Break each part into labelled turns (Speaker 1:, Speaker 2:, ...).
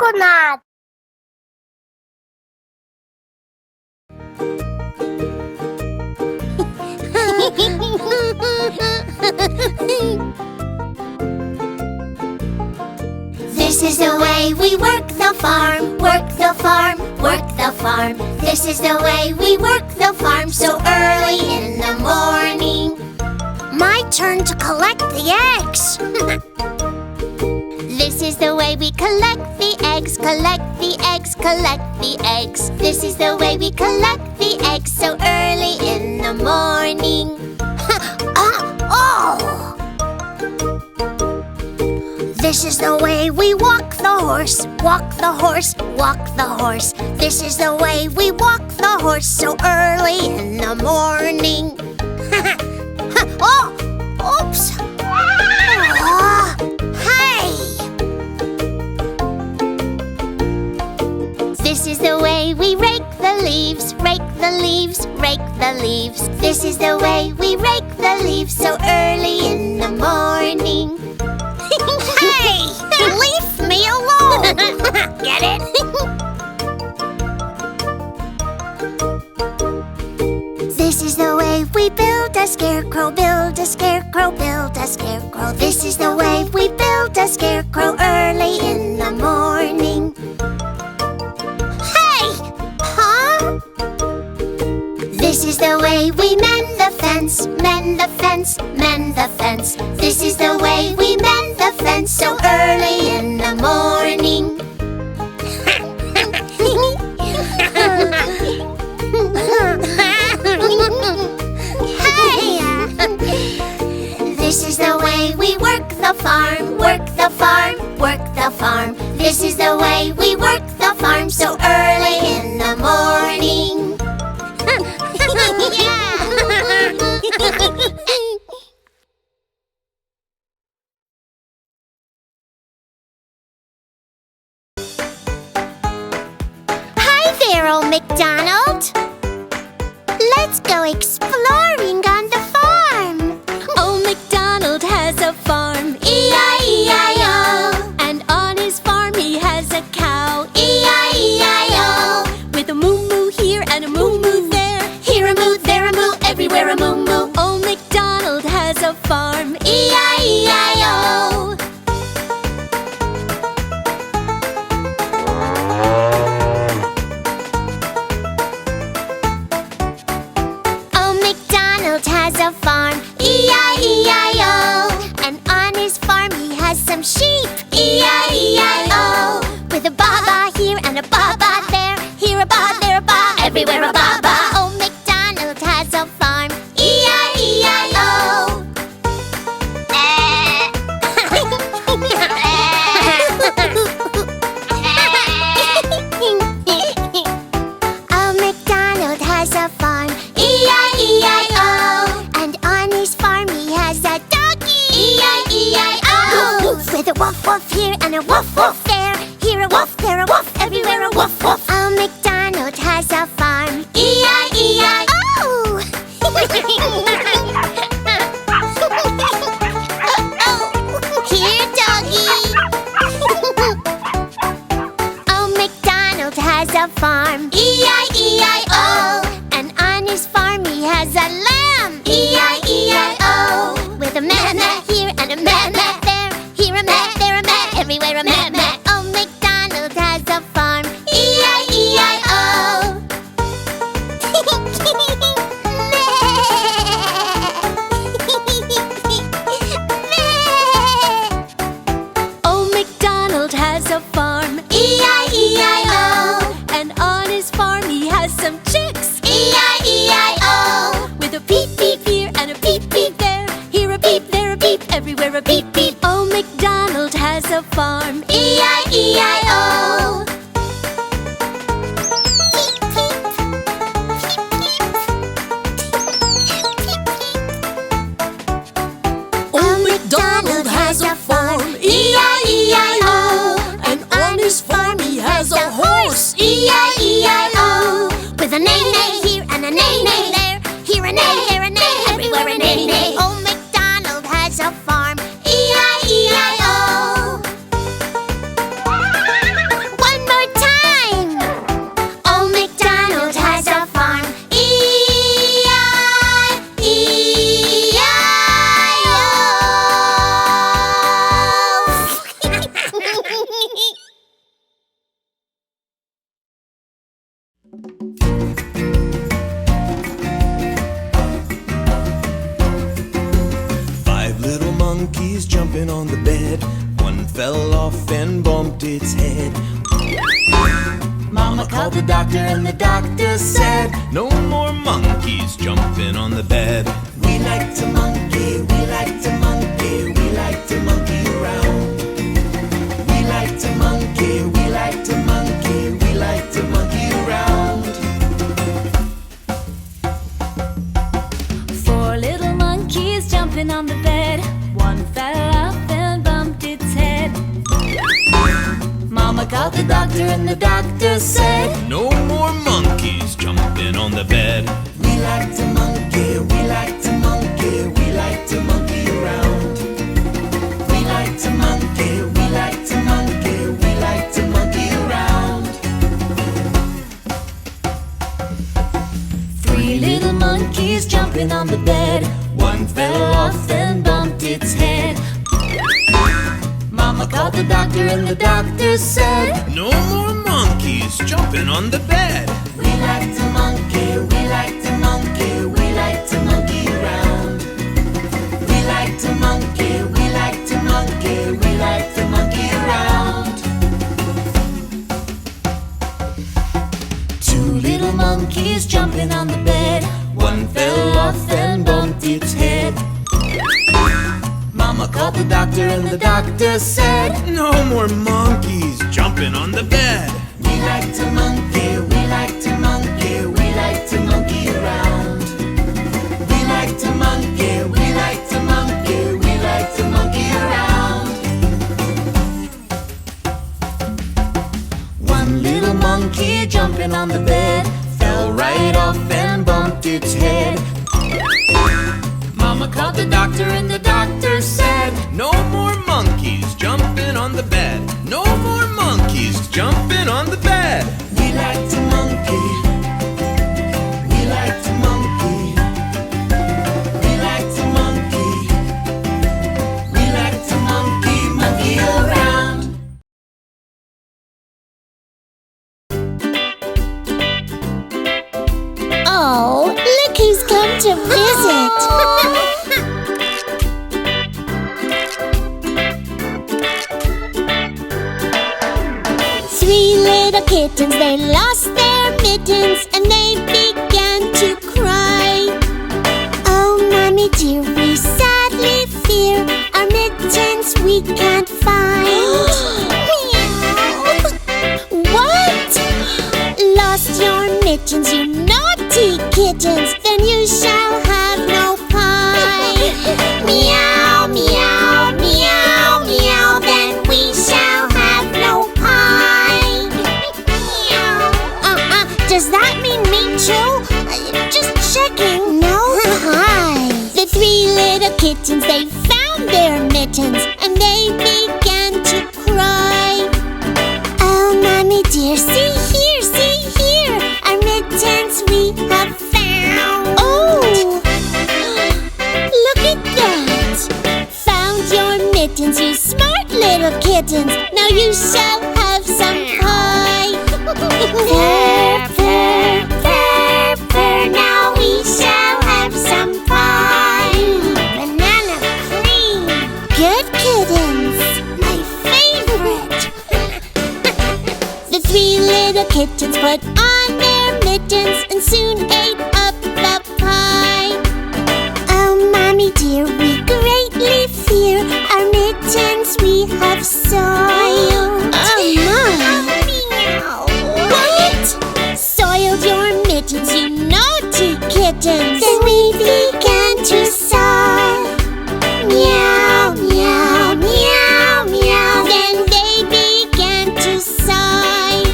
Speaker 1: Loco Nuts.
Speaker 2: This is the way we work the farm, work the farm, work the farm. This is the way we work the farm so early in the morning.
Speaker 1: My turn to collect the eggs.
Speaker 2: This is the way we collect the eggs, collect the eggs, collect the eggs. This is the way we collect the eggs so early in the morning.
Speaker 1: Oh! This is the way we walk the horse, walk the horse, walk the horse. This is the way we walk the horse so early in the morning. Oh! Oops! Hey!
Speaker 2: This is the way we rake the leaves, rake the leaves, rake the leaves. This is the way we rake the leaves so early in the morning.
Speaker 1: Hey! Leave me alone! Get it?
Speaker 2: This is the way we build a scarecrow, build a scarecrow, build a scarecrow. This is the way we build a scarecrow early in the morning.
Speaker 1: Hey! Huh?
Speaker 2: This is the way we mend the fence, mend the fence, mend the fence. This is the way we mend the fence so early in the morning.
Speaker 1: Hey!
Speaker 2: This is the way we work the farm, work the farm, work the farm. This is the way we work the farm so early in the morning.
Speaker 1: Hi there, old MacDonald. Let's go exploring on the farm.
Speaker 3: Old MacDonald has a farm,
Speaker 2: E-I-E-I-O.
Speaker 3: and on his farm he has a cow,
Speaker 2: E-I-E-I-O.
Speaker 3: with a moo-moo here and a moo-moo there.
Speaker 2: Here a moo, there a moo, everywhere a moo moo.
Speaker 3: Old MacDonald has a farm,
Speaker 2: E-I-E-I-O.
Speaker 1: Old MacDonald has a farm,
Speaker 2: E-I-E-I-O.
Speaker 1: and on his farm he has some sheep.
Speaker 2: E-I-E-I-O.
Speaker 1: With a baa here and a baa there. Here a baa, there a baa,
Speaker 2: Everywhere a baa-baa.
Speaker 1: Old MacDonald has a farm.
Speaker 2: E-I-E-I-O.
Speaker 1: Old MacDonald has a farm,
Speaker 2: E-I-E-I-O.
Speaker 1: and on his farm he has a doggy.
Speaker 2: E-I-E-I-O.
Speaker 1: With a woof woof here and a woof woof there. Here a woof, there a woof, everywhere a woof woof. Old MacDonald has a farm.
Speaker 2: E-I-E-I-O.
Speaker 1: Oh!
Speaker 2: Here, doggy.
Speaker 1: Old MacDonald has a farm,
Speaker 2: E-I-E-I-O.
Speaker 1: and on his farm he has a lamb.
Speaker 2: E-I-E-I-O.
Speaker 1: With a meh here and a meh there. Here a meh, there a meh, everywhere a meh. Old MacDonald has a farm.
Speaker 2: E-I-E-I-O.
Speaker 3: Old MacDonald has a farm,
Speaker 2: E-I-E-I-O.
Speaker 3: and on his farm he has some chicks,
Speaker 2: E-I-E-I-O.
Speaker 3: with a peep peep here and a peep peep there. Here a peep, there a peep, everywhere a peep peep. Old MacDonald has a farm,
Speaker 2: E-I-E-I-O.
Speaker 3: Old MacDonald has a farm,
Speaker 2: E-I-E-I-O.
Speaker 3: and on his farm he has a horse,
Speaker 2: E-I-E-I-O.
Speaker 1: With a neigh here and a neigh there. Here a neigh, there a neigh, everywhere a neigh. Old MacDonald has a farm.
Speaker 2: E-I-E-I-O.
Speaker 4: jumping on the bed. One fell off and bumped its head. Mama called the doctor and the doctor said, no more monkeys jumping on the bed. We like to monkey, we like to monkey, we like to monkey around. We like to monkey, we like to monkey, we like to monkey around.
Speaker 3: 4 little monkeys jumping on the bed. One fell off and bumped its head.
Speaker 4: Mama called the doctor and the doctor said, no more monkeys jumping on the bed. We like to monkey, we like to monkey, we like to monkey around. We like to monkey, we like to monkey, we like to monkey around.
Speaker 3: 3 little monkeys jumping on the bed.
Speaker 4: One fell off and bumped its head. Mama called the doctor and the doctor said, no more monkeys jumping on the bed. We like to monkey, we like to monkey, we like to monkey around. We like to monkey, we like to monkey, we like to monkey around.
Speaker 3: 2 little monkeys jumping on the bed.
Speaker 4: One fell off and bumped its head. Mama called the doctor and the doctor said, no more monkeys jumping on the bed. We like to monkey, we like to monkey, we like to monkey around. We like to monkey, we like to monkey, we like to monkey around. 1 little monkey jumping on the bed fell right off and bumped its head. Mama called the doctor and the doctor said, no more monkeys jumping on the bed. No more monkeys jumping on the bed. We like to monkey. We like to monkey. We like to monkey. We like to monkey, monkey around.
Speaker 1: Oh, look who's come to visit! 3 little kittens, they lost their mittens and they began to cry. Oh, mommy dear, we sadly fear our mittens we can't find. What? Lost your mittens, you naughty kittens, then you shall have no pie. Meow, meow, meow, meow, then we shall have no pie. Does that mean me too? Just checking. No pie. The 3 little kittens, they found their mittens and they began to cry. Oh, mommy dear, see here, our mittens we have found. Oh, look at that. Found your mittens, you smart little kittens. Now you shall have some pie. Purr, purr, purr, purr. Now we shall have some pie. Banana cream. Good kittens. My favorite. The 3 little kittens put on their mittens and soon ate up the pie. Oh, mommy dear, we greatly fear our mittens we have soiled. Oh, my. What? Soiled your mittens, you naughty kittens. Then we began to sigh. Meow, meow, meow, meow. Then they began to sigh.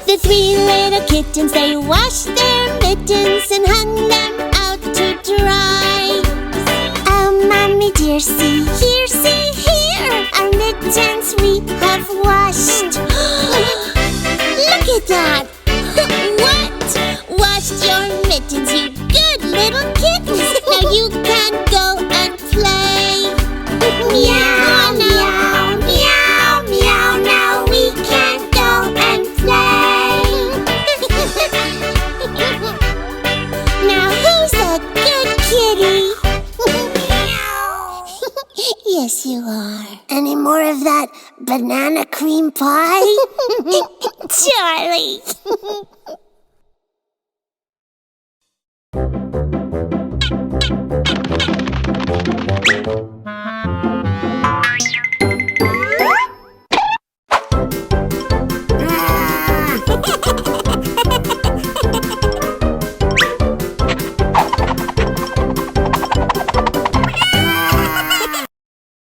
Speaker 1: The 3 little kittens, they washed their mittens and hung them out to dry. Oh, mommy dear, see here, our mittens we have washed. Look at that! What? Washed your mittens, you good little kittens. Now you can go and play. Meow, meow, meow, meow. Now we can go and play. more of that banana cream pie? Charlie!